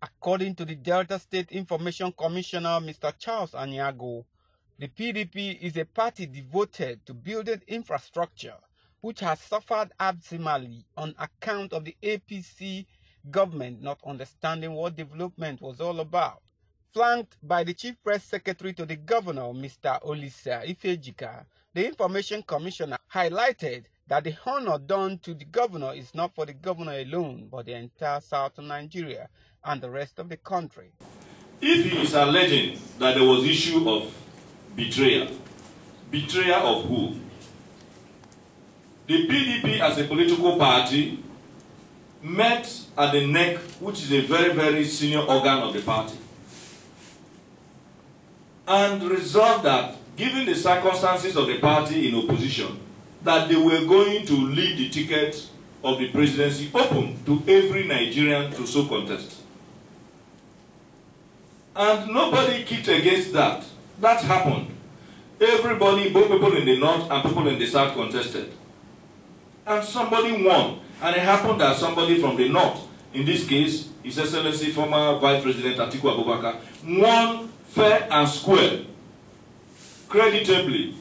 According to the Delta State Information Commissioner, Mr. Charles Aniagwu, the PDP is a party devoted to building infrastructure, which has suffered abysmally on account of the APC government not understanding what development was all about. Flanked by the Chief Press Secretary to the Governor, Mr. Olisa Ifejika, the Information Commissioner highlighted that the honor done to the Governor is not for the Governor alone, but the entire southern Nigeria and the rest of the country. If he is alleging that there was issue of betrayal of who? The PDP as a political party met at the NEC, which is a very, very senior organ of the party, and resolved that, given the circumstances of the party in opposition, that they were going to leave the ticket of the presidency open to every Nigerian to so contest. And nobody kicked against that. That happened. Everybody, both people in the north and people in the south, contested. And somebody won. And it happened that somebody from the north, in this case, His Excellency former Vice President Atiku Abubakar, won fair and square, creditably.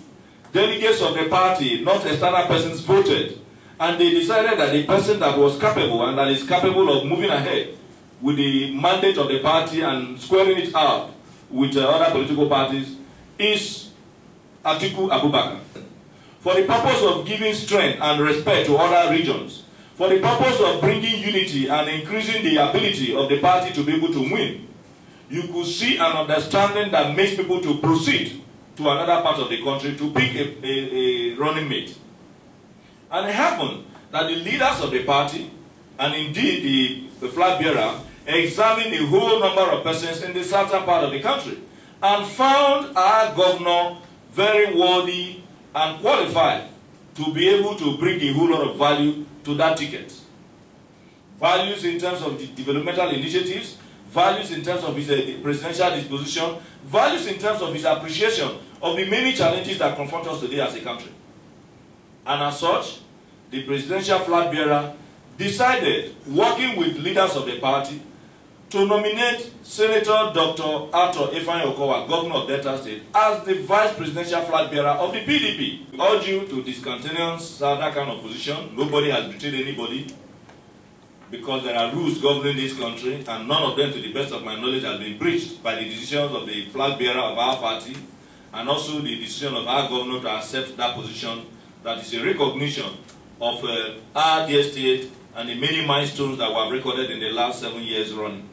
Delegates of the party, not external persons, voted. And they decided that the person that was capable and that is capable of moving ahead with the mandate of the party and squaring it out with other political parties is Atiku Abubakar. For the purpose of giving strength and respect to other regions, for the purpose of bringing unity and increasing the ability of the party to be able to win, you could see an understanding that makes people to proceed to another part of the country to pick a running mate. And it happened that the leaders of the party, and indeed the flag bearer, examined a whole number of persons in the southern part of the country and found our governor very worthy and qualified to be able to bring a whole lot of value to that ticket. Values in terms of the developmental initiatives, values in terms of his presidential disposition, values in terms of his appreciation of the many challenges that confront us today as a country. And as such, the presidential flag bearer decided, working with leaders of the party, to nominate Senator Dr. Ifeanyi Okowa, Governor of Delta State, as the Vice Presidential Flag Bearer of the PDP. We urge you to discontinue that kind of position. Nobody has betrayed anybody, because there are rules governing this country, and none of them, to the best of my knowledge, have been breached by the decisions of the flag bearer of our party, and also the decision of our governor to accept that position. That is a recognition of our dear state and the many milestones that were recorded in the last 7 years running.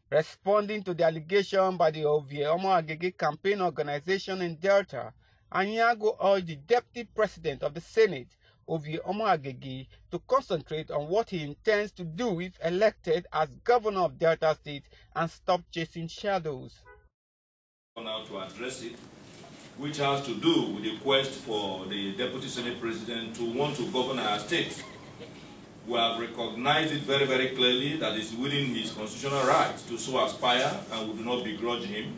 Responding to the allegation by the Atiku-Okowa campaign organization in Delta, Aniagwu urged the Deputy President of the Senate, Atiku-Okowa, to concentrate on what he intends to do if elected as Governor of Delta State and stop chasing shadows. Now to address it, which has to do with the quest for the Deputy Senate President to want to govern our state. We have recognized it very, very clearly that it's within his constitutional rights to so aspire, and we do not begrudge him,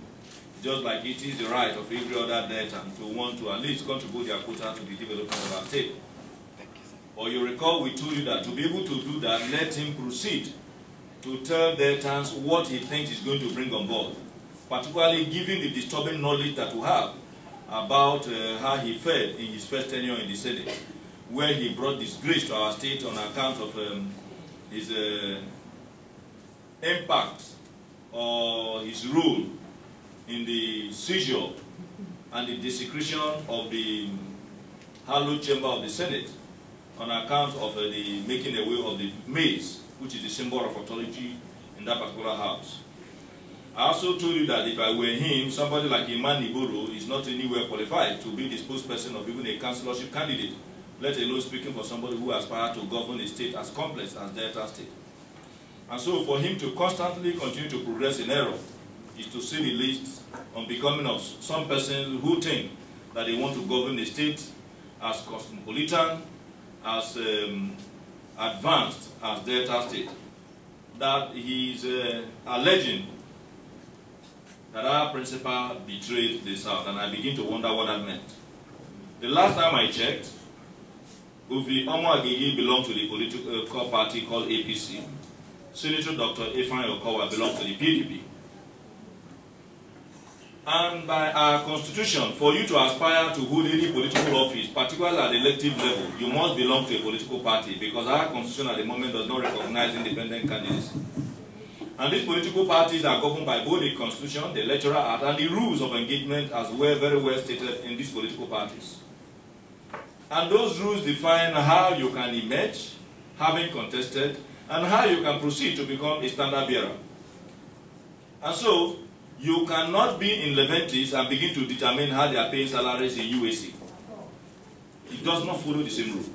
just like it is the right of every other Deltan to want to at least contribute their quota to the development of our state. Or you recall we told you that to be able to do that, let him proceed to tell Deltans what he thinks is going to bring on board, particularly given the disturbing knowledge that we have about how he fared in his first tenure in the Senate, where he brought disgrace to our state on account of his impact or his role in the seizure and the desecration of the hallowed chamber of the Senate on account of the making away of the maize, which is the symbol of authority in that particular house. I also told you that if I were him, somebody like Iman Iboro is not anywhere qualified to be the spokesperson of even a councillorship candidate, let alone speaking for somebody who aspires to govern a state as complex as Delta State. And so for him to constantly continue to progress in error is to see the list on becoming of some persons who think that they want to govern the state as cosmopolitan, as advanced as Delta State. That he is alleging that our principal betrayed the South, and I begin to wonder what that meant. The last time I checked, Atiku-Okowa belonged to the political party called APC, Senator Dr. Ifeanyi Okowa belongs to the PDP. And by our constitution, for you to aspire to hold any political office, particularly at the elective level, you must belong to a political party, because our constitution at the moment does not recognize independent candidates. And these political parties are governed by both the constitution, the electoral act, and the rules of engagement as well, very well stated in these political parties. And those rules define how you can emerge, having contested, and how you can proceed to become a standard bearer. And so, you cannot be in Leventis and begin to determine how they are paying salaries in UAC. It does not follow the same rule.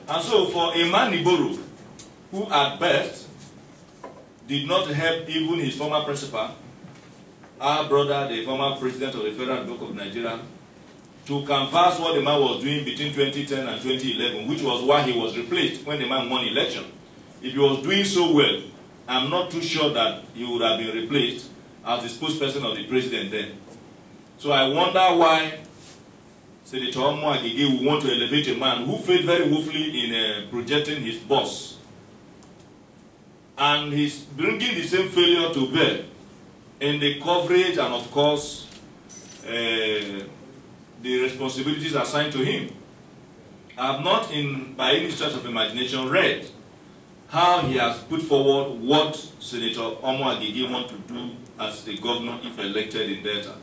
And so, for a man Niboro, who at best did not help even his former principal, our brother, the former president of the Federal Bank of Nigeria, to canvass what the man was doing between 2010 and 2011, which was why he was replaced when the man won the election. If he was doing so well, I'm not too sure that he would have been replaced as the spokesperson of the president then. So I wonder why Senator Aniagwu would want to elevate a man who failed very woefully in projecting his boss. And he's bringing the same failure to bear in the coverage and, of course, the responsibilities assigned to him. I have not, by any stretch of imagination, read how he has put forward what Senator Aniagwu wants to do as the governor if elected in Delta,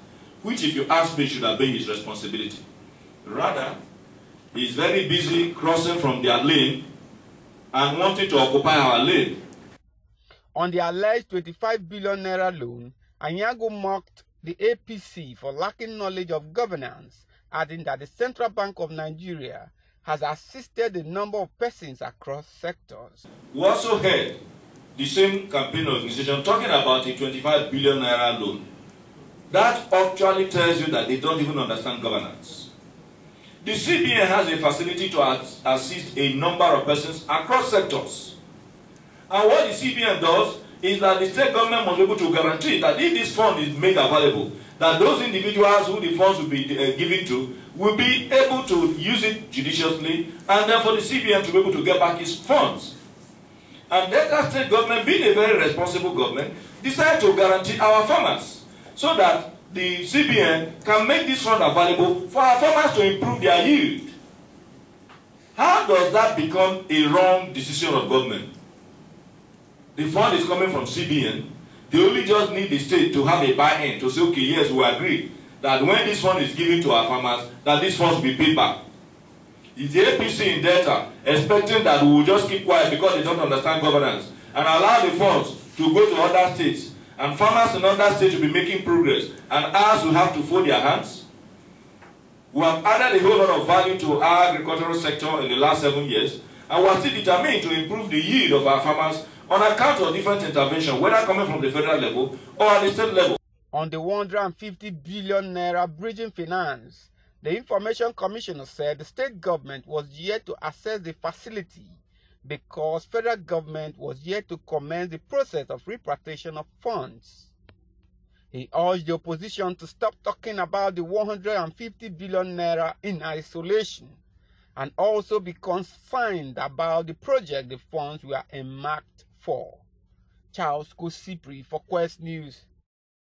which, if you ask me, should have been his responsibility. Rather, he is very busy crossing from their lane and wanting to occupy our lane. On the alleged 25 billion naira loan, Aniagwu mocked the APC for lacking knowledge of governance, adding that the Central Bank of Nigeria has assisted a number of persons across sectors. We also heard the same campaign organization talking about a 25 billion naira loan. That actually tells you that they don't even understand governance. The CBN has a facility to assist a number of persons across sectors. And what the CBN does is that the state government must be able to guarantee that if this fund is made available, that those individuals who the funds will be given to will be able to use it judiciously, and then for the CBN to be able to get back its funds. And Delta State government, being a very responsible government, decided to guarantee our farmers so that the CBN can make this fund available for our farmers to improve their yield. How does that become a wrong decision of government? The fund is coming from CBN. They only just need the state to have a buy-in to say, okay, yes, we agree that when this fund is given to our farmers, that this funds will be paid back. Is the APC in Delta expecting that we will just keep quiet because they don't understand governance and allow the funds to go to other states and farmers in other states will be making progress and ours will have to fold their hands? We have added a whole lot of value to our agricultural sector in the last 7 years, and we are still determined to improve the yield of our farmers on account of different interventions, whether coming from the federal level or at the state level. On the 150 billion naira bridging finance, the Information Commissioner said the state government was yet to assess the facility because federal government was yet to commence the process of repatriation of funds. He urged the opposition to stop talking about the 150 billion naira in isolation and also be concerned about the project the funds were earmarked for. Charles Kosipre for Quest News.